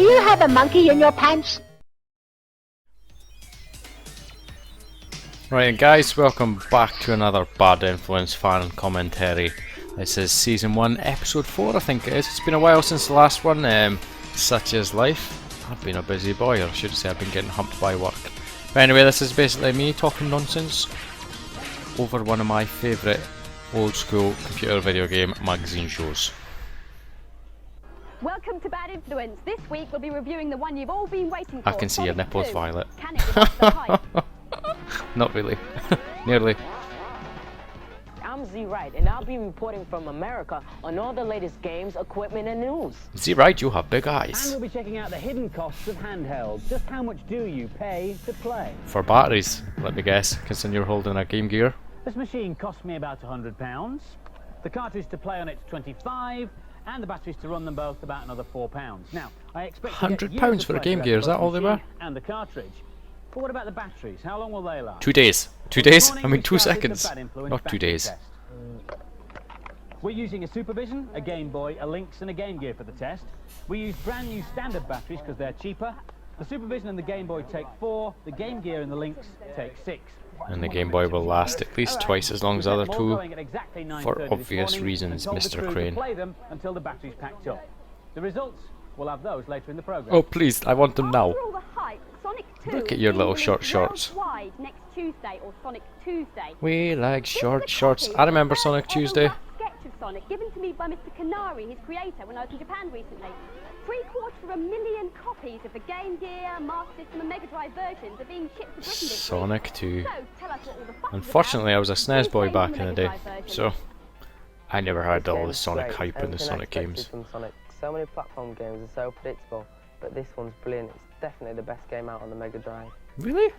you have a monkey in your pants? Right guys, welcome back to another Bad Influence fan commentary. This is Season 1, Episode 4 I think it is. It's been a while since the last one, such is life. I've been a busy boy, or I should say I've been getting humped by work. But anyway, this is basically me talking nonsense over one of my favourite old school computer video game magazine shows. Welcome to Bad Influence. This week we'll be reviewing the one you've all been waiting for. I can see your nipples, Violet. Can it live up to the hype? Not really. Nearly. I'm Z Right, and I'll be reporting from America on all the latest games, equipment, and news. Z Right, you have big eyes. And we'll be checking out the hidden costs of handhelds. Just how much do you pay to play? For batteries, let me guess, considering you're holding a Game Gear. This machine cost me about £100. The cartridge to play on it's £25, and the batteries to run them both about another £4. Now, I expect £100 for a Game Gear, is that all they were? And the cartridge. But what about the batteries? How long will they last? 2 days. 2 days? I mean 2 seconds. Not 2 days. We're using a Supervision, a Game Boy, a Lynx and a Game Gear for the test. We use brand new standard batteries because they're cheaper. The Supervision and the Game Boy take 4, the Game Gear and the Lynx take 6. And the Game Boy will last at least twice as long as the other two, for obvious reasons, Mr. Crane. Play them until the battery's packed up. The results, we'll have those later in the program. Oh please, I want them now. After all the hype, Sonic 2 Look at your little short shorts. worldwide next Tuesday, or Sonic Tuesday. We like This is short a shorts. copy I of remember the Sonic first ever Tuesday. rough sketch of Sonic given to me by Mr. Canary, his creator, when I was in Japan recently. 750,000 copies of the Game Gear, Master System and Mega Drive versions are being shipped to Britain this week. Sonic 2. So, tell us what all the fuss is Unfortunately, I about. was a SNES boy Who's back playing in the day, Mega Drive version? so I never had all the Game's Sonic great. hype in the Everything Sonic expected games. from Sonic. So many platform games are so predictable, but this one's brilliant. It's definitely the best game out on the Mega Drive. Really?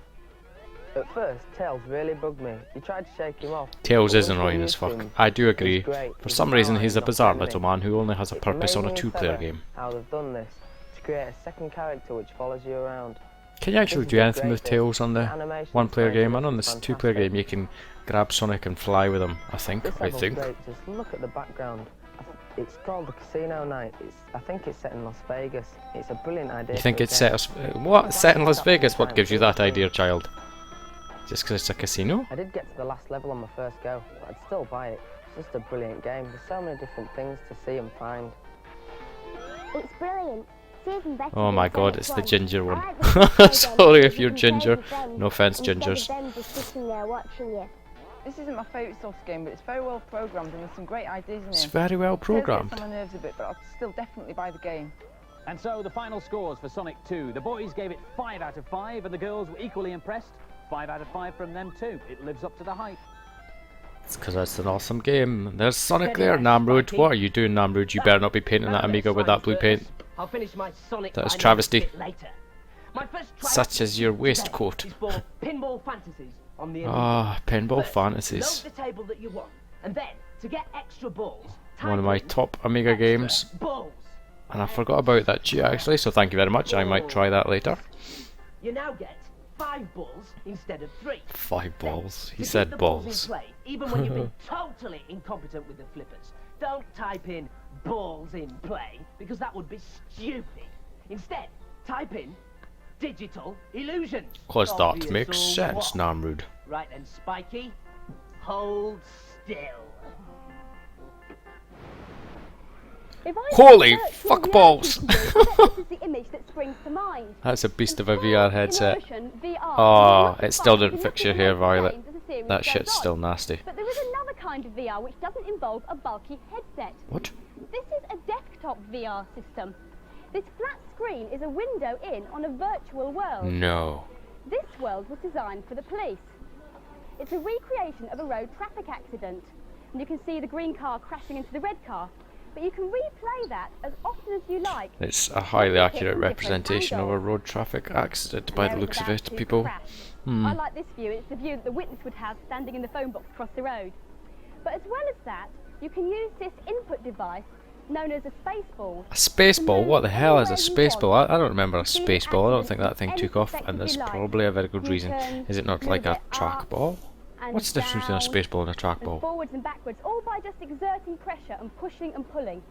At first, Tails really bugged me. You tried to shake him off. Tails but is once you annoying get as used to fuck. him, I do he's agree. great. For He's some reason, fine, he's a not bizarre feminine. little man who only has a It's purpose on a amazingly two-player clever game. How they've done this to create a second character which follows you around. Can you actually This do is anything great with bit. Tails on the Animation one-player design game? I know on is this two-player game you can grab Sonic and fly with him, I think. This level's great. Just look at the background. It's called the Casino Night. I think it's set in Las Vegas. It's a brilliant idea. You think for a it's game. set what? Set in Las Vegas? What gives you that idea, child? Just because it's a casino? I did get to the last level on my first go, but I'd still buy it. It's just a brilliant game. There's so many different things to see and find. It's brilliant. It's even better Oh than my god, Sonic it's the 1. ginger I one. like the two games Sorry if you you're can play ginger. with them No offense, instead of gingers. them just sitting there watching you. This isn't my favourite soft game, but it's very well programmed and there's some great ideas in It's it. very well It programmed. gets on my nerves a bit, but I'll still definitely buy the game. And so the final scores for Sonic 2. The boys gave it 5 out of 5 and the girls were equally impressed. 5 out of 5 from them too. It lives up to the hype. It's because it's an awesome game. There's Sonic there, Namrud. What are you doing, Namrud? You better not be painting that Amiga with that blue paint. I'll finish my Sonic That is finals travesty. a bit later. My first triumph Such as your today waistcoat. is for Pinball Fantasies on the Amiga. Ah, Pinball First, Fantasies. Load the table that you want, and then to get extra balls. One of my top Amiga games. Balls. And I forgot about that G actually, so thank you very much. I might try that later. You now get 5 balls instead of 3. 5 Then, balls. He to said keep the balls balls. in play, even when you've been totally incompetent with the flippers. Don't type in balls in play, because that would be stupid. Instead, type in digital illusions. Cause that Obvious makes or sense, what? Namrud. Right then, Spiky, hold still. If I Holy search for fuck VR balls. features, this is the image that springs to mind. That's a beast of a VR headset. Immersion, VR, Oh, is it still fun. didn't You fix look your at hair, the Violet. games as the series That goes shit's on. still nasty. But there is another kind of VR which doesn't involve a bulky headset. What? This is a desktop VR system. This flat screen is a window in on a virtual world. No. This world was designed for the police. It's a recreation of a road traffic accident. And you can see the green car crashing into the red car. But you can replay that as often as you like. It's a highly accurate representation of a road traffic accident by the There it's looks of about it, to people. crash. I like this view. It's the view that the witness would have standing in the phone box across the road. But as well as that, you can use this input device known as a space ball. A space ball? What the hell is a Anywhere you space want. ball? I don't remember a See space ball. I don't accidents think that thing from took any off, and perspective there's you like. probably a very good You reason. can Is it not move like a it up trackball? and What's the difference between a down space ball and a and trackball? forwards and backwards, all by just exerting pressure and pushing and pulling.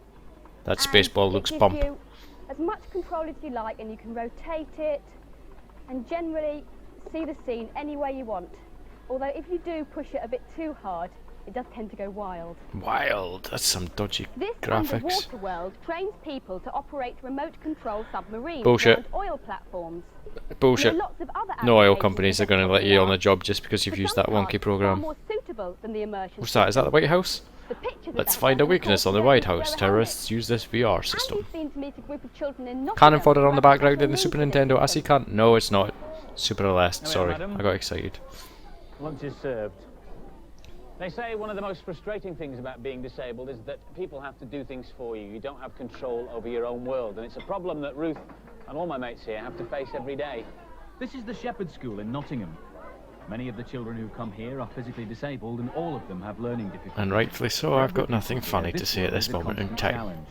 That space ball And looks it gives bump. you as much control as you like, and you can rotate it and generally see the scene any way you want. Although if you do push it a bit too hard, it does tend to go wild. Wild. That's some dodgy This graphics. underwater world trains people to operate remote control submarines Bullshit. around oil platforms. Bullshit. There are lots of other No oil applications companies for are going to let you on the VR. job just because you've For used some that wonky parts, program. far more suitable than the immersion What's that? Is that the White House? The pictures Let's of find that a weakness on the are White called House. Zero Terrorists use this VR Andy's system. been to meet a group of children in Nottingham Cannon fodder who on the have background in special the Super needs for Nintendo. I this see system. can't. No, it's not. Super Celeste. Hello, Sorry, madam. I got excited. Lunch is served. They say one of the most frustrating things about being disabled is that people have to do things for you. You don't have control over your own world, and it's a problem that Ruth and all my mates here have to face every day. This is the Shepherd School in Nottingham. Many of the children who come here are physically disabled, and all of them have learning difficulties. And rightfully so. I've got nothing funny to say at this moment in time.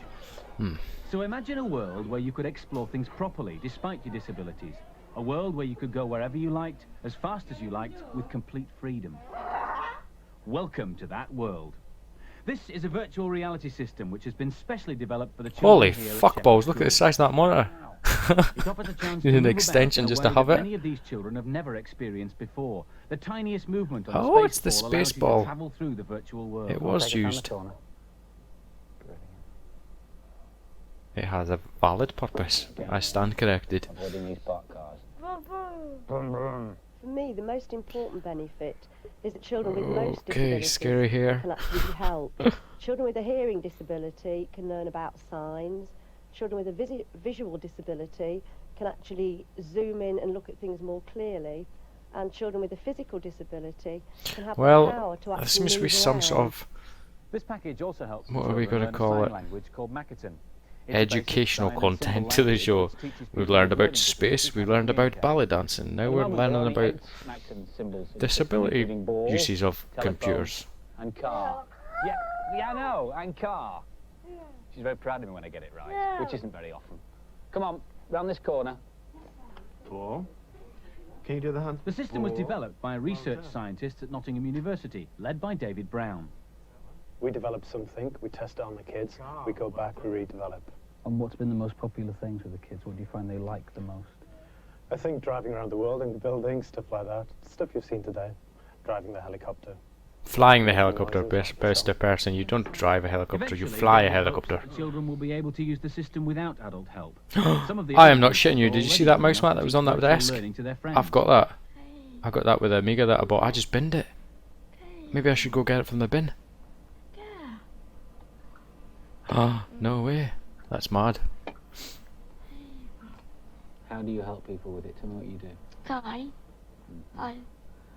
So imagine a world where you could explore things properly despite your disabilities. A world where you could go wherever you liked, as fast as you liked, with complete freedom. Welcome to that world. This is a virtual reality system which has been specially developed for the children Holy here at fuck Shepherd balls! Look at the School. size of that monitor. It offers a chance Need to an move extension about in a just to way have that it. Many of these children have never experienced before. The tiniest movement on Oh, the it's the space ball allows space you ball. to travel through the virtual world. It was Take it down the used. corner. It has a valid purpose. I stand corrected. Avoiding these parked cars. For me, the most important benefit is that children with most Okay, disabilities scary here. can actually be helped. Children with a hearing disability can learn about signs. Children with a visual disability can actually zoom in and look at things more clearly. And children with a physical disability can have the power Well, to actually there seems to be move some around. sort of This package also helps What the are we children gonna learn a call sign it? language called Makaton. It's a basic educational sign and symbol content to the language show. which teaches We've people learned with about learning space, disabilities we've how to learned about communicate. ballet dancing, now At the we're moment, there are learning only about 8 Makaton symbols in the system, disability including ball, uses of telephone, computers. and car. Yeah, I know, and car. She's very proud of me when I get it right, which isn't very often. Come on, round this corner. 4. Can you do the hands? The system was 4. developed by research scientists at Nottingham University, led by David Brown. We develop something, we test it on the kids, we go back, we redevelop. And what's been the most popular things with the kids? What do you find they like the most? I think driving around the world in the buildings, stuff like that, stuff you've seen today. Driving the helicopter. Flying the helicopter, best person. You don't drive a helicopter, you fly a helicopter. Children will be able to use the system without adult help. Some of the I adult am not kids shitting you. are Did you see already that mouse grown mat up that to was teach on that virtual desk? learning to their friends. I've got that. I got that with the Amiga that I bought. I just binned it. Maybe I should go get it from the bin. Ah, no way. That's mad. How do you help people with it? Tell me what you do.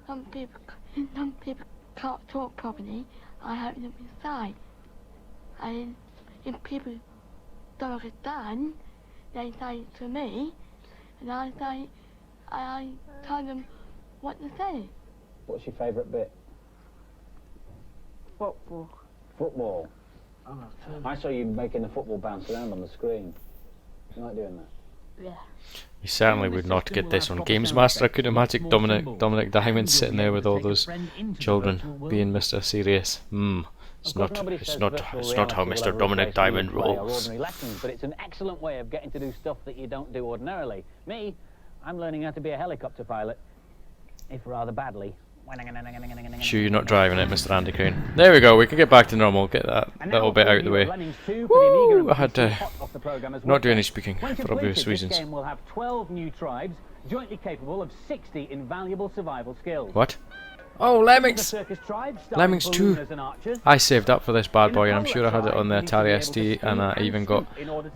Some people can't talk properly. I help them with sign. And if people don't understand, they say it to me, and I tell them what to say. What's your favourite bit? Football. Football. I saw you making the football bounce around on the screen. You like doing that? Yeah. You certainly would not get this on Games Master. I could imagine Dominic Diamond sitting there with all those children being Mr. Serious. It's not how Mr. Dominic Diamond rolls. Lessons, but it's an excellent way of getting to do stuff that you don't do ordinarily. Me, I'm learning how to be a helicopter pilot, if rather badly. Sure you're not driving it, Mr. Andy Crane. There we go, we can get back to normal, get that little bit out of the way. Woo! I had to not do any speaking for obvious reasons. This game will have 12 new tribes, jointly capable of 60 invaluable survival skills. What? Oh, Lemmings! Lemmings 2. I saved up for this bad boy and I'm sure I had it on the Atari ST and I even got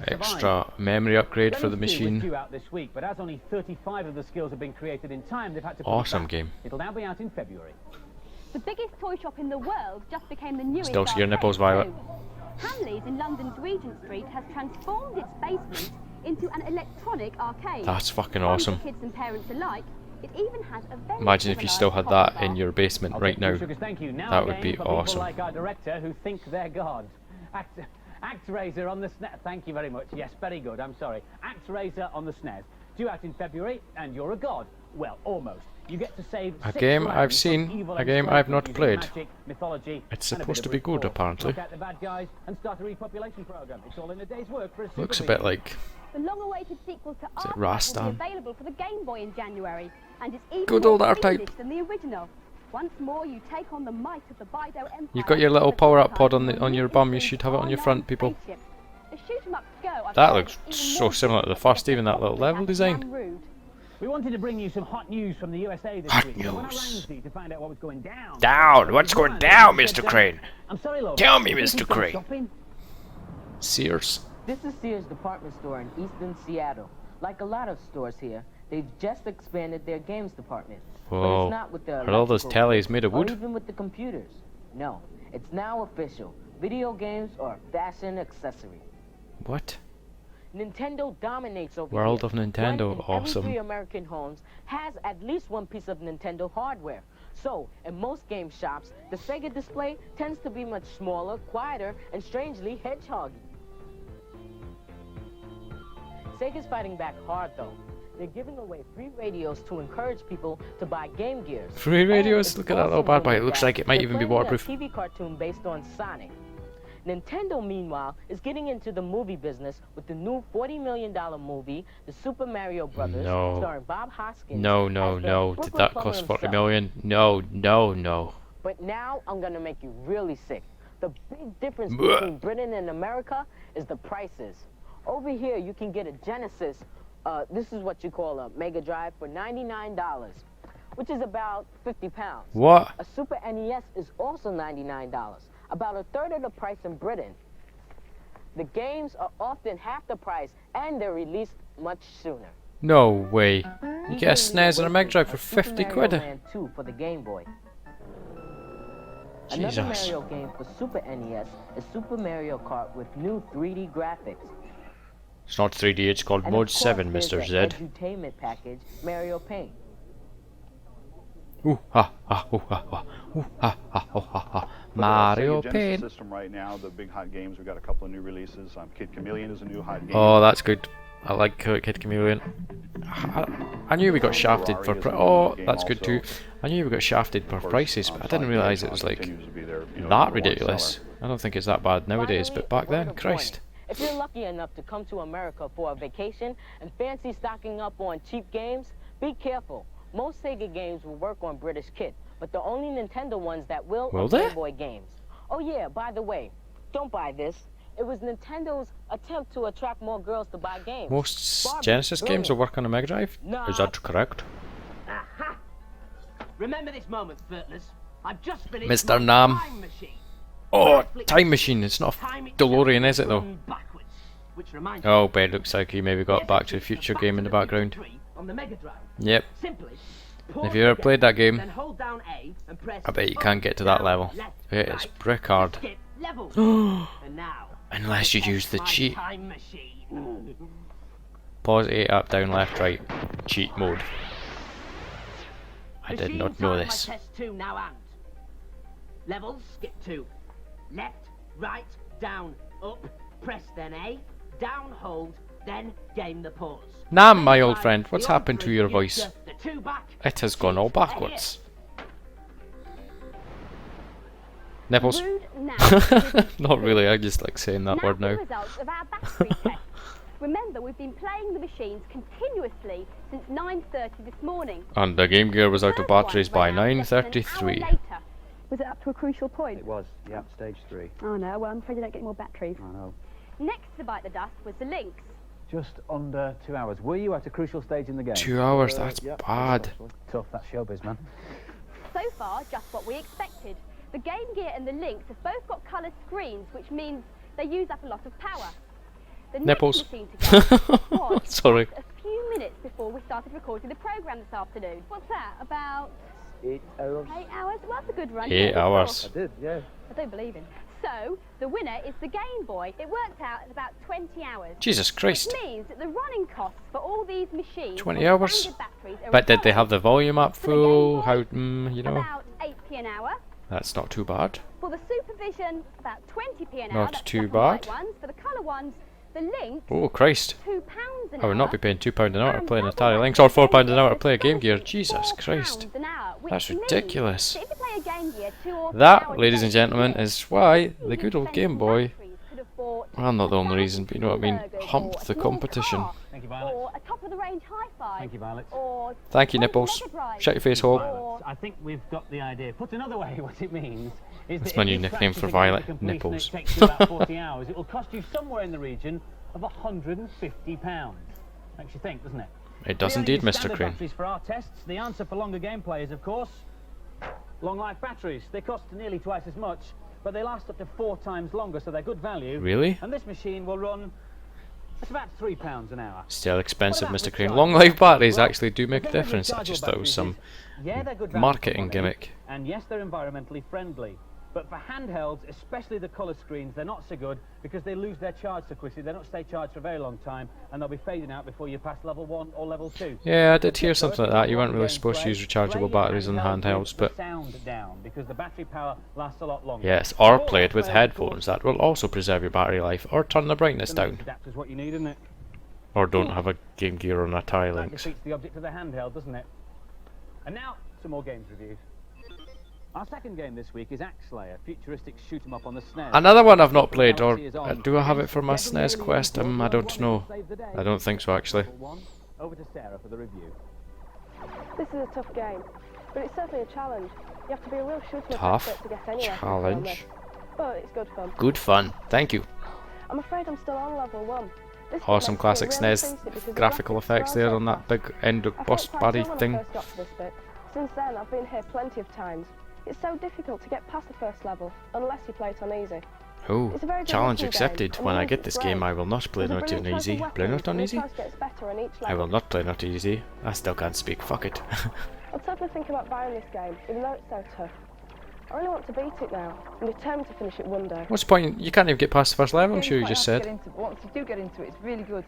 extra memory upgrade for the machine. But as only 35 of the skills have been created in time, they've had to Awesome game. It'll now be out in February. The biggest toy shop in the world just became the newest. Still see your nipples, Violet. Hamleys in London's Regent Street has transformed its basement into an electronic arcade. That's fucking Fun for awesome. kids and parents alike. It even has a very Imagine if you still had that in your basement right now. That would be for awesome. People like our director who think they're gods. ActRaiser on the SNES. Thank you very much. Yes, very good. I'm sorry. ActRaiser on the SNES. due out in February, and you're a god. Well, almost. You get to save A 6 game lives I've from seen, evil a game enslavement I've not using played. Magic, mythology, It's and a supposed bit to be of good, brute force. apparently. Knock out the bad guys and start a repopulation program. It's all in a day's work for a Looks a super bit like... The long-awaited sequel to Is it R-Type will Rastan? be available for the Game Boy in January, and it's even Good more old R-Type. fiendish than the original. Once more, you take on the might of the Bido Empire. You've got your little but power-up this pod time on your bum. You should have it on your front, people. spaceship. The shoot-'em-up Go, I've That heard, looks is even so more similar to the difficult first, even that little level design. Rude. We wanted to bring you some hot news from the USA this Hot week. So when I news. rang Steve to find out what was going down. Down! What's going down, Mr. Crane? I'm sorry, love. Tell me, you think Mr. we've gone Crane. shopping? Sears. This is Sears department store in Eastern Seattle. Like a lot of stores here, they've just expanded their games department. But Whoa. it's not with the Are all those electrical tellies made of or wood? even with the computers. No, it's now official. Video games are a fashion accessory. What? Nintendo dominates over World here. of Nintendo, One in awesome. Every 3 American homes has at least one piece of Nintendo hardware. So, in most game shops, the Sega display tends to be much smaller, quieter, and strangely hedgehoggy. Sega's fighting back hard, though. They're giving away free radios to encourage people to buy Game Gears. Free radios? And Look at that little also bad boy. more It than looks that, like it might they're even be planning a waterproof. TV cartoon based on Sonic. Nintendo, meanwhile, is getting into the movie business with the new $40 million movie, The Super Mario Brothers, No. starring Bob Hoskins. No, as no, the no. Did Brooklyn that Plumber cost 40 himself. million? No, no, no. But now I'm gonna make you really sick. The big difference Blech. between Britain and America is the prices. Over here, you can get a Genesis. This is what you call a Mega Drive for $99, which is about 50 pounds. What? A Super NES is also $99, about a third of the price in Britain. The games are often half the price, and they're released much sooner. No way. You Eagerly get a SNES and a Mega Drive for awaiting 50 Super quid. Mario Land 2 for the Game Boy. Another Jesus. Mario game for Super NES is Super Mario Kart with new 3D graphics. It's not 3D, it's called And Mode of course, 7, there's Mr. the Z. edutainment package, Mario Paint. Ooh, ha, ha, ooh, ha, ha. Ooh, ha, ha, oh, ha, ha. Mario Genesis Paint. system right now, the big hot games. We've got a couple of new releases. Kid Chameleon is a new hot game. Oh, that's good. I like Kid Chameleon. I knew we got shafted for oh, that's good too. I knew we got shafted for prices, but I didn't realise it was like that ridiculous. I don't think it's that bad nowadays, but back then, Christ. If you're lucky enough to come to America for a vacation and fancy stocking up on cheap games, be careful. Most Sega games will work on British kit, but the only Nintendo ones that will Will are they? Game Boy games. Oh yeah, by the way, don't buy this. It was Nintendo's attempt to attract more girls to buy games. Most Barbie, Genesis games will brilliant. work on a Mega Drive? Is that correct? Aha! Remember this moment, Furtlers. I've just finished Mr. my Nam. time machine. Oh, time machine. It's not a Time itself DeLorean, is it though? run backwards, which reminds Oh, but it looks like he maybe got Back to the Future game in the background. on the Mega Drive. Yep. Simply, If you ever played that game, then hold down A and press I bet you up, can't get to that down, level. left, It is right, brick hard. skip levels. And now, Unless you use the my cheat. time machine. Pause 8 up, down, left, right. Cheat mode. I did Machine not know time, this. My test 2 now and levels, skip 2. Left, right, down, up, press then A, down, hold, then game the pause. Nam, my Then old five, friend, what's the happened to your on-3 voice? future, the 2 back, It has gone all cheat ahead. backwards. Nipples? Rude now. Not really, I just like saying that word For the now. results of our battery test. Remember, we've been playing the machines continuously since 9:30 this morning. And the Game Gear was out of First one batteries by ran out less than an hour 9:33. later. Was it up to a crucial point? It was, yeah, stage 3. Oh no, well I'm afraid you don't get more batteries. I know. Next to bite the dust was the Lynx. Just under 2 hours. Were you at a crucial stage in the game? 2 hours, that's yeah, bad. Tough, that's showbiz, man. So far, just what we expected. The Game Gear and the Lynx have both got colour screens, which means they use up a lot of power. The Nipples. next machine to go was Sorry. just a few minutes before we started recording the programme this afternoon. What's that? About 8 hours. 8 hours? Well, that's a good run. 8 Yeah, hours. I did, yeah. I don't believe him. So, the winner is the Game Boy. It worked out at about 20 hours. Jesus Christ. Which means that the running costs for all these machines 20 with hours? standard batteries are But did they as have the volume up For the Game full? Boy, How, you know? about 8p an hour. That's not too bad. For the Supervision, about 20p an Not hour. That's too black and white bad. Ones. For the colour ones, The Lynx, Oh Christ! £2 an I would hour. not be paying £2 an hour to play an Atari Lynx or £4 an hour to play a Game Gear. Jesus Christ! An hour, which That's means ridiculous. that if you play a Game Gear 2 or 3 That, hours ladies a and day, gentlemen, is why the good old Game Boy, could have bought well, not the only reason, but you know what I mean, burgers or humped a the small competition. car, Thank you, Violet. or a top-of-the-range hi-fi. Thank you, Violet. Or Thank you, Sega Nipples. Mega Drive. Shut your face hole. Violet, I think we've got the idea. Put another way, what it means is That's that my if new you nickname practice for a game to Violet, completion, Nipples. It takes you about 40 hours. It will cost you somewhere in the region of £150. Makes you think, doesn't it? It does We only indeed, use Mr. standard Crane. batteries for our tests. The answer for longer gameplay is, of course, long life batteries. They cost nearly twice as much, but they last up to 4 times longer, so they're good value. Really? And this machine will run at about £3 an hour. Still expensive, What about Mr. Crane. rechargeable Long life batteries Well, actually do make the a thing with difference. I rechargeable just thought it was some batteries is, yeah, they're good value for marketing money, gimmick. And yes, they're environmentally friendly. But for handhelds, especially the colour screens, they're not so good because they lose their charge so quickly. They don't stay charged for a very long time, and they'll be fading out before you pass level 1 or level 2. Yeah, I did hear something like that. You weren't really supposed to use rechargeable batteries on handhelds, but Sound down because the battery power lasts a lot longer. yes, or play it with headphones. That will also preserve your battery life, or turn the brightness down, Adapter's what you need, isn't it? or don't have a Game Gear or an Atari That Lynx. defeats the object of the handheld, doesn't it? And now, some more games reviews. Our second game this week is Axe Slayer, futuristic shoot 'em up on the SNES. Another one I've not played, or do I have it for my SNES Quest? I don't know. I don't think so, actually. Over to Sarah for the review. This is a tough game, but it's certainly a challenge. You have to be a real shooter Tough expert to get anywhere challenge. from this. But it's good fun. Good fun. Thank you. I'm afraid I'm still on level 1. This Awesome bit classic makes me really SNES face it because the graphical graphics effects are there so on that big end of I boss felt quite body dull when I thing. first got to this bit. Since then, I've been here plenty of times. It's so difficult to get past the first level, unless you play it on easy. Oh, It's a very good challenge looking accepted. game, and When the I music get is this great. game, I will not play There's a it on brilliant choice easy. of Play weapons, it on and easy? the choice gets better on each I level. will not play it easy. I still can't speak. Fuck it. I'm totally thinking about buying this game, even though it's so tough. I really want to beat it now. I'm determined to finish it one day. What's the point? You can't even get past the first level, I'm sure you Quite just hard to said. get into, but once you do get into it, it's really good.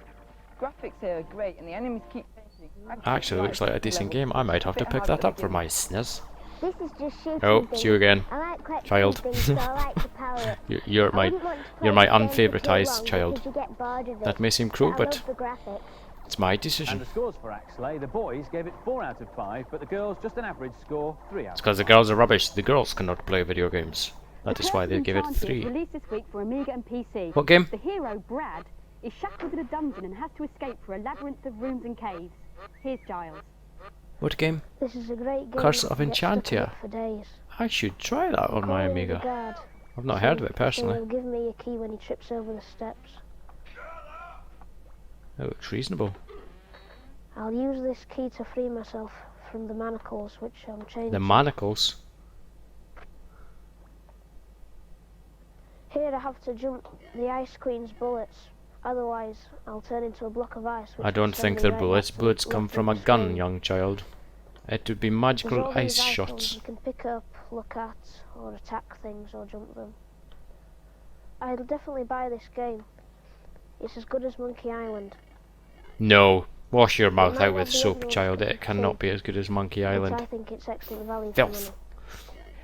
Graphics here are great, and the enemies keep changing. Actually, looks like a decent game. I might have to pick that up for my SNES. This is just shooting Oh, things. see you again, I like collecting child. things, so I like to power it. You're I my wouldn't want to play you're my this game for too unfavoritized long child. because you get bored of it. That may seem cruel, I but love the graphics. it's my And decision. the scores for Axe Slayer, the boys gave it 4 out of 5, but the girls just an average score, 3 out It's of 5. because the girls are rubbish. The girls cannot play video games. That The is why they Curse of give it Enchanted 3. Released this week for Amiga and PC. What game? The hero, Brad, is shackled in a dungeon and has to escape through a labyrinth of rooms and caves. Here's Giles. What game? This is a great game. Curse I of can get stuck in Enchantia. it for days. I should try that on my Call in the Amiga. guard. I've not heard of it So personally. he'll give me a key when he trips over the steps. That looks reasonable. I'll use this key to free myself from the manacles which I'm chained The to. manacles. Here I have to jump the Ice Queen's bullets. Otherwise, I'll turn into a block of ice. Which I will don't send think me they're right bullets. back to Bullets come left from a in the gun, screen. young child. It would be There's magical all ice these icons shots. you can pick up, look at, or attack things or jump them. I'll definitely buy this game. It's as good as Monkey Island. No. Wash your mouth might out with have the soap, original child. It script cannot too, be as good as Monkey but Island. I think it's excellent value for Filth. money.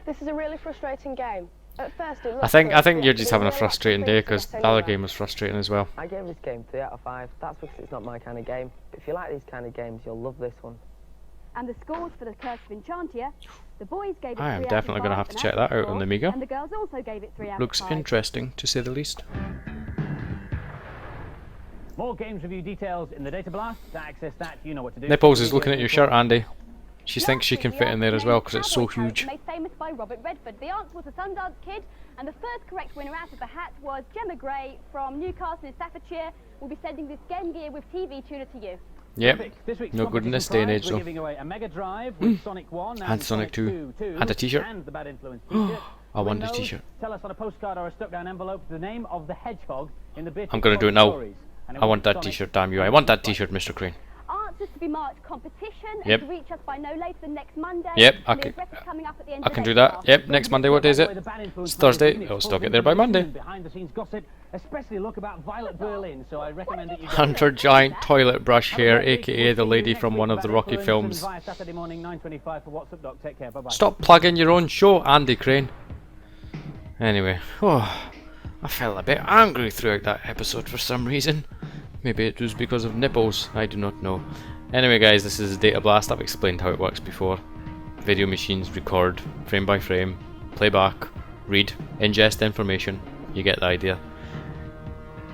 This is a really frustrating game. At first it looks I think good, you're but just there's having a really lots of frustrating things day to because get the other anywhere. game was frustrating as well. I gave this game 3 out of 5. That's because it's not my kind of game. But if you like these kind of games, you'll love this one. And the scores for the Curse of Enchantia, the boys gave it 3 I am out definitely of going to 5, have to an check that out average on the score, Amiga. And the girls also gave it 3 out Looks of 5. interesting, to say the least. More games review details in the data blast. To access that, you know what to do. Nipples is looking at your shirt, Andy. She thinks she can fit in there as well because it's so huge. Made famous by Robert Redford. The answer was the Sundance Kid, and the first correct winner out of the hat was Gemma Gray from Newcastle in Staffordshire. We'll be sending this Game Gear with TV tuner to you. Yep. This week's No good in this day and age, we're though. giving away a Mega Drive with Sonic 1 And Sonic 2. too, And a t-shirt. and the Bad Influence t-shirt. I To want win a those, t-shirt. Tell us on a postcard or a stuck-down envelope the name of the hedgehog in the bit. I'm going to do it now. I want that t-shirt, damn you. I want that t-shirt, Mr. Crane. Answers to be marked competition Yep. and to reach us by no later than next Monday. Yep, I And can- there's records coming up at the end I of can do April. that. Yep, next Monday. What day is it? It's Thursday. I'll still get there by Monday. Behind the scenes gossip, especially look about Violet Berlin, so I recommend that you go Hunter Giant Toilet Brush here, aka the lady from one of the Rocky films. via Saturday morning 9:25 for What's Up Doc. Take care. Bye bye. Stop plugging your own show, Andy Crane. Anyway, I felt a bit angry throughout that episode for some reason. Maybe it was because of nipples, I do not know. Anyway guys, this is Data Blast. I've explained how it works before. Video machines record frame by frame, play back, read, ingest information. You get the idea.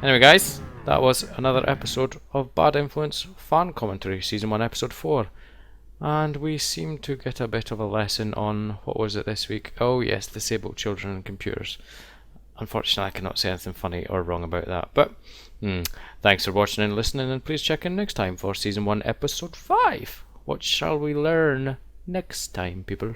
Anyway guys, that was another episode of Bad Influence Fan Commentary, Season 1 Episode 4. And we seem to get a bit of a lesson on, what was it this week? Oh yes, disabled children and computers. Unfortunately, I cannot say anything funny or wrong about that. But, thanks for watching and listening, and please check in next time for Season 1 Episode 5. What shall we learn next time, people?